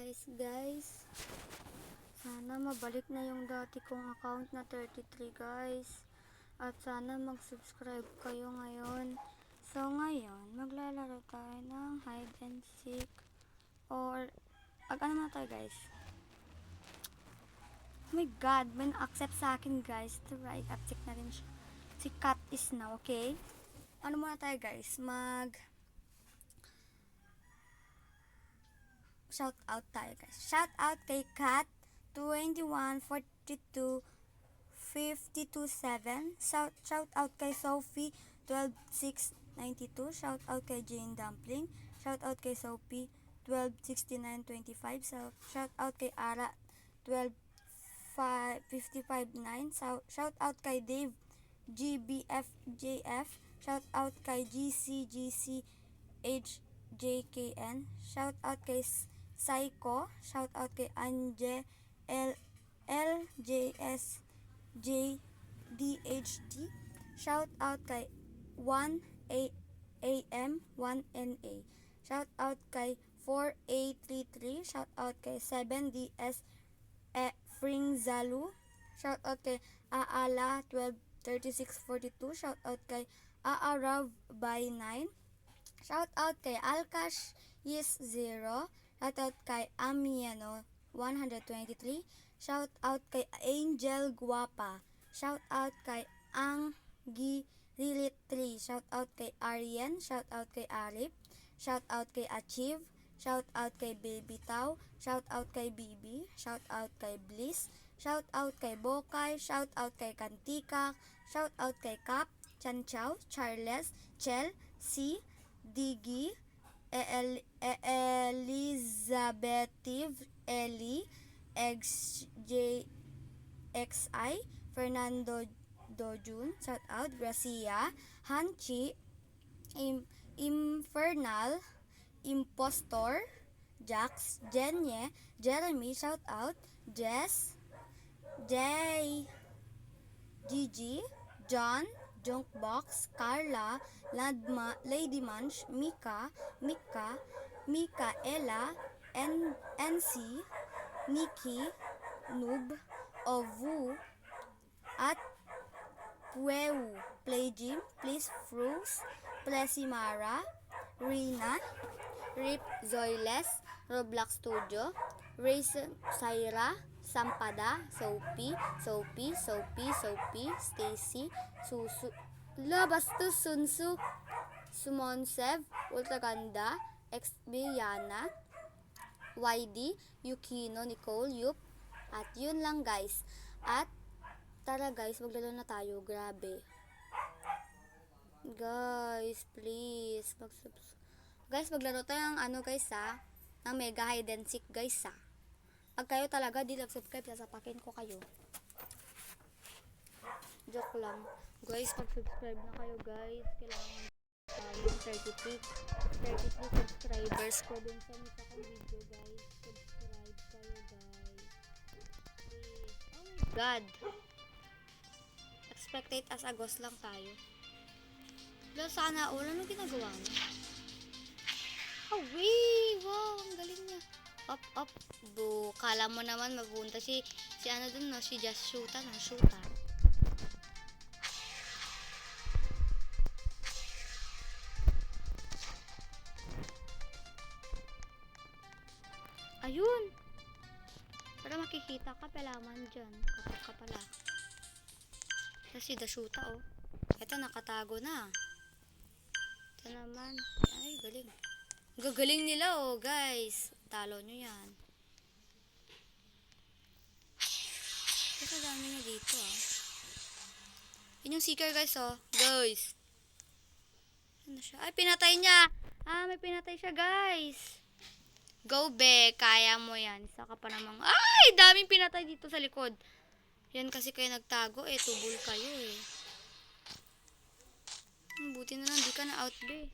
guys. Sana mabalik na yung dati kong account na 33 guys. At sana mag-subscribe kayo ngayon. So ngayon, maglalaro tayo ng hide and seek. Or, ano na tayo guys? Oh my god, may na-accept sa akin guys. Try, accept na rin siya. Si Kat is now, okay? Ano muna tayo guys? Shout out tayo guys. Shout out kay Kat 21425227. Shout out kay Sophie 12692. Shout out kay Jane Dumpling. Shout out kay Sophie 126925. Shout out kay Ara 12559. Shout out kay Dave GBFJF. Shout out kay GCGCHJKN. Shout out kay Psycho. Shout out kay Anje LJSJDHD. Shout out kay 1AM1NA. Shout out kay 4A33. Shout out kay 7DS Fringzalu. Shout out kay Aala 123642. Shout out kay Aarav by 9. Shout out kay Alkash Yes 0. Shout out kay Amiano 123. Shout out kay Angel Guapa. Shout out kay Anggi Rilit 3. Shout out kay Aryan. Shout out kay Arif. Shout out kay Achieve. Shout out kay Baby Tau. Shout out kay Bibi. Shout out kay Bliss. Shout out kay Bokay. Shout out kay Kantika. Shout out kay Kap, Chanchaw, Charles, Chel, C, Digi, Elizabeth, Eli, XI, Fernando Dojun, shout out, Gracia, Hanchi, Infernal, Impostor, Jax, Jenye, Jeremy, shout out, Jess, Jay, Gigi, John, Junkbox, Carla, Lady Munch, Mika, Ella, NC, Nikki, Noob, Ovu, at Puewu, Play Gym, Please Fruits, Plesimara, Rina, Rip Zoyles, Roblox Studio, Raisin Saira, Sampada, Sophie, Stacy, Susu, Labastus, Sunsu, Sumonsev, Ultraganda, Xbiana, YD, Yukino, Nicole, Yup, at yun lang guys. At tara guys, maglaro na tayo, grabe. Guys, please, guys, maglaro tayo ng ng mega hide and seek guys Pag kayo talaga di nag-subscribe, sasapakin ko kayo. Joke lang. Guys, pag-subscribe na kayo guys. Kailangan yung 33 subscribers ko dun sa isa kong video guys. Subscribe kayo guys. Please. Oh my god. Expected as a ghost lang tayo. Sana all. Ano ginagawa mo? Wow, ang galing niya. Up. Kala mo naman mapunta si ano dun, no? Si Just Shoota. Ayun! Para makikita ka, palaman dyan. Kapag ka pala. Kasi The Shoota, oh. Ito, nakatago na. Ito naman. Ay, galing. Gagaling nila, oh, guys. Talo nyo yan. Kasi dami niya dito, Yun yung seeker, guys, oh. Guys. Ano siya? Ay, pinatay niya. May pinatay siya, guys. Go, be. Kaya mo yan. Saka pa namang... Ay, daming pinatay dito sa likod. Yan kasi kayo nagtago, Tubol kayo, Buti na lang, di ka na out, be.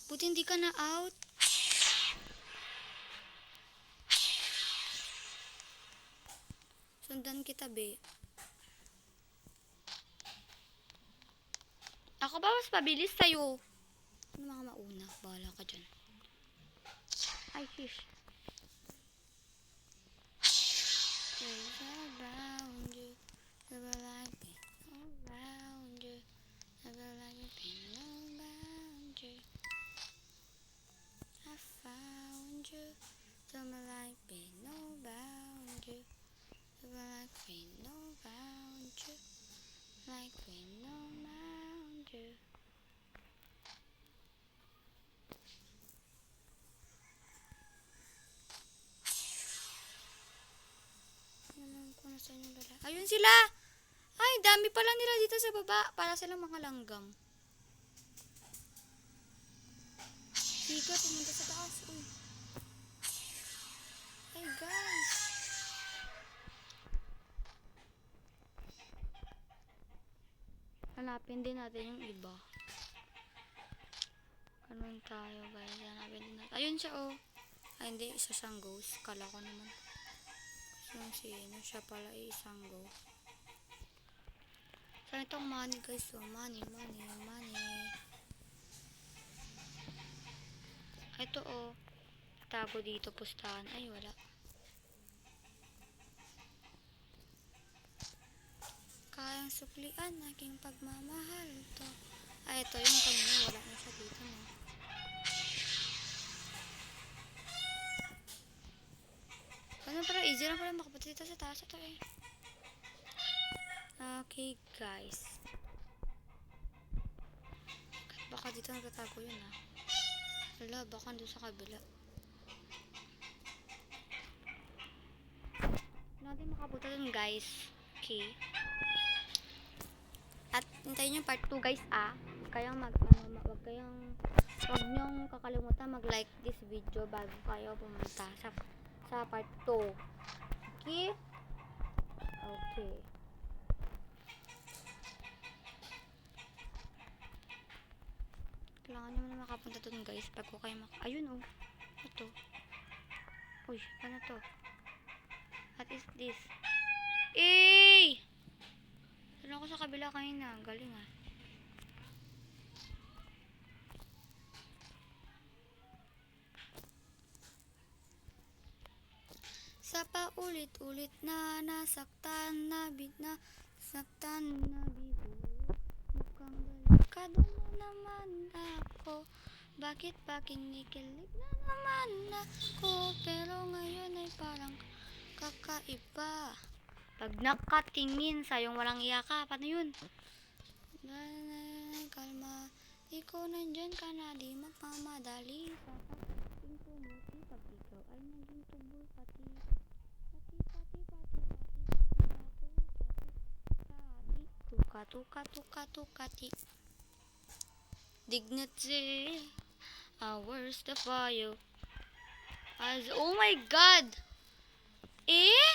Buti hindi ka na out. Sundan kita, be. Ako ba mas pabilis sa'yo? Ano mga mauna? Bahala ka dyan. Ay, fish. Things around you, never like me. Around you, never like me. Been around you. I found you. Never like me, no bound you. Never like me, no bound you. Like we no bound you. Alam ko na saan yung bala. Ayun sila! Ay, dami pala nila dito sa baba. Para silang mga langgam. Higa, pumunta sa taas. Uy. Hey guys. Hanapin din natin yung iba. Ganun tayo guys. Hanapin din natin. Ayun siya oh. Ay hindi, isa siyang ghost. Kala ko naman. Yung sino, siya pala isang ghost. Saan itong money guys? So, money. Ito oh. Tago dito, pustahan. Ay, wala. Kayang suklian, aking pagmamahal. Ito. Ay, ito yung kanina. Wala na siya dito no. Ano para easy lang pala makapunta dito sa taas. Ito eh. Okay guys. Baka dito nagtatago yun ah. Wala, baka doon sa kabila. Natin makapunta dun guys. Okay. At hintayin yung part 2 guys ah. Wag nyong kakalimutan mag-like this video bago kayo pumunta sa part 2. Okay? Okay. Kailangan nyo na makapunta dun guys bago kayo ayun oh. Ito. Uy, ano to? What is this? Eh! Doon ako sa kabila kanina. Galing ah. Sa paulit-ulit na nasaktan na bigo. Mukhang delikado na naman ako. Bakit pa kinikilig na naman ako? Pero ngayon ay parang kakaiba. Pag nakatingin sa yung walang iyaka, paano yun? Kalma, di ko nandyan ka na, di magmamadali. Sa pagkating tumuti, pag ikaw ay naging tubo, pati, tukati. Dignity, ours the fire. Oh my God! Eh?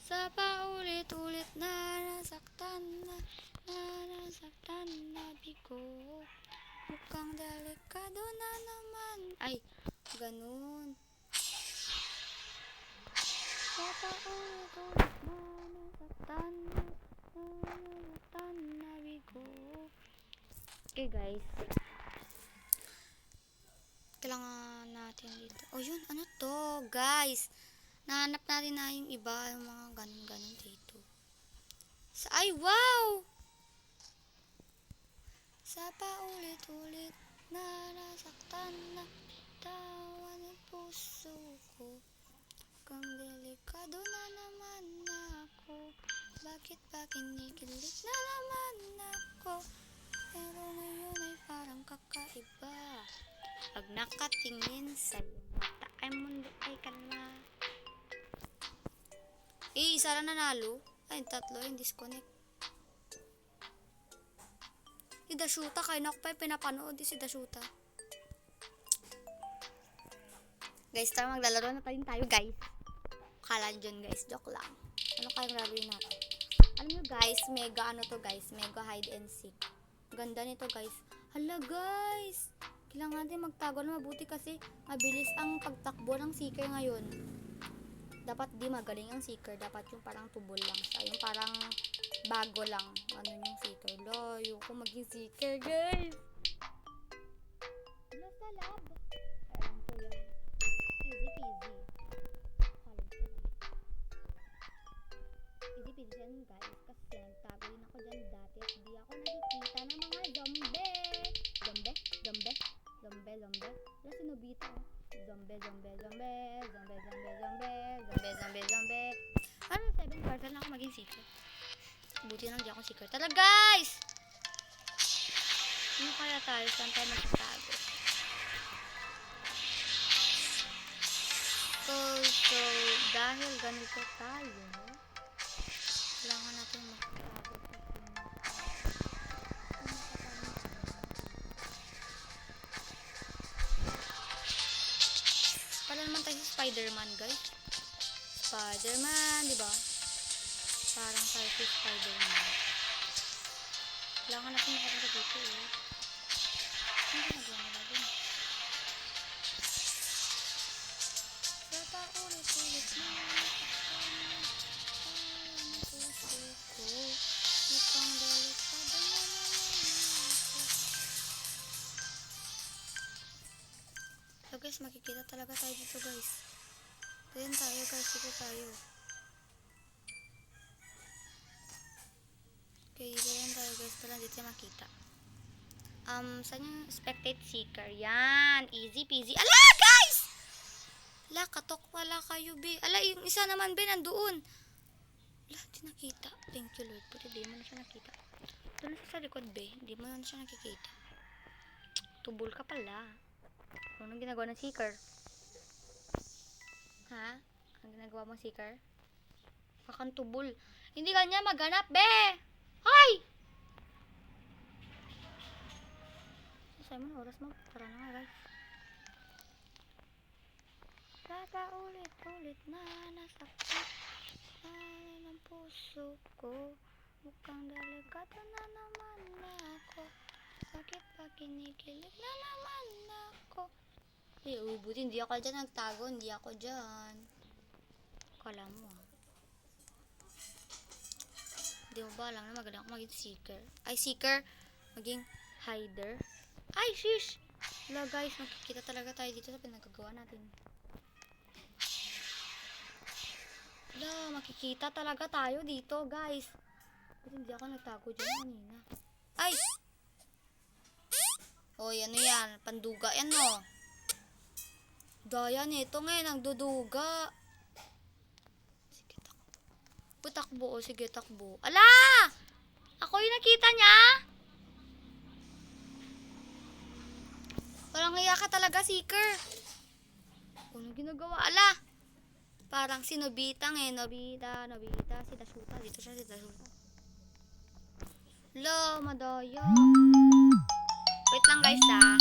Sa paulit-ulit na nasaktan na bigo. Mukhang delikado na naman. Ay, ganun. Sa paulit-ulit na nasaktan na bigo. Okay guys. Kailangan natin dito. Oh yun, ano to guys? Nahanap natin na yung iba, yung mga ganun-ganun dito. Ay, wow! Sa paulit-ulit na nasaktan na tawan ng puso ko. Kung delikado na naman ako. Bakit pa kinikilig na naman ako? Pero ngayon ay parang kakaiba. Pag nakatingin sa mata ay mundo ay kalma. Eh, isa lang nanalo. Ay, tatlo yung disconnect. Si Dashuta, kayo na ako pa yung pinapanood si Dashuta. Guys, tara maglalaro na tayo guys. Kala dyan guys, joke lang. Ano kayong gagawin natin? Alam nyo guys, mega ano to guys, mega hide and seek. Ganda nito guys. Hala guys, kailangan natin magtago na mabuti kasi mabilis ang pagtakbo ng seeker ngayon. Dapat di magaling ang seeker, dapat yung parang tubol lang siya, yung parang bago lang. Ano yung seeker. Layo ko maging seeker, guys. Nasa lab. Alam ko yan. Easy peasy. Alam ko yan. Easy peasy yan, guys. Kasi nagtago din ako dyan dati at di ako nakikita ng mga zombie. Zombie. Wala si Nobita. Zombie. Ano, 7 quarter na ako maging seeker. Buti lang di ako seeker. Tala, guys! Ano kaya tayo? Saan tayo magtatago? So, dahil ganito tayo, kailangan natin magtatago. Para naman tayo si Spider-Man, guys. Spider-Man, di ba? Parang tayo si Spider-Man. Kailangan natin makapunta dito, eh. Ano ginagawa nila dun? Sata ulit na ang puso ko. Mukhang delikado na naman ako. So guys, makikita talaga tayo dito, guys. Ayan tayo, guys. Dito tayo. Okay, dito yan tayo, guys. Pala dito yung makita. Saan yung spectate seeker? Yan. Easy peasy. Ala, guys! Ala, katok pala kayo, be. Ala, yung isa naman, be, nandoon. Ala, di nakita. Thank you, Lord. Puti, di mo na siya nakita. Doon sa likod, be. Di mo na siya nakikita. Tubol ka pala. Anong ginagawa ng seeker? Ha? Ang ginagawa mong seeker? Kakantubol. Hindi kanya maghanap, be! Hoy! Sa'yo mo na oras mo. Tara na nga, guys. Tata ulit na nasakit ay ng puso ko. Mukhang delikado na naman ako. Sakit pa kinikilig na naman ako. Buti hindi ako dyan nagtago. Hindi ako dyan. Kala mo, ah. Hindi mo ba alam na magaling ako maging seeker? Ay, seeker. Maging hider. Ay, shish! Wala, guys. Makikita talaga tayo dito sa pinagagawa natin. Wala, makikita talaga tayo dito, guys. Buti hindi ako nagtago dyan kanina. Ay! Oy, ano yan? Panduga yan, no? Daya nito ngayon, ang duduga. Sige, takbo. Takbo, o. Sige, takbo. Ala! Ako yung nakita niya? Walang hiya ka talaga, seeker. Anong ginagawa? Ala! Parang si Nobita ngayon. Nobita. Si Dasuta. Dito siya, si Dasuta. Ala, madaya. Wait lang, guys, ah.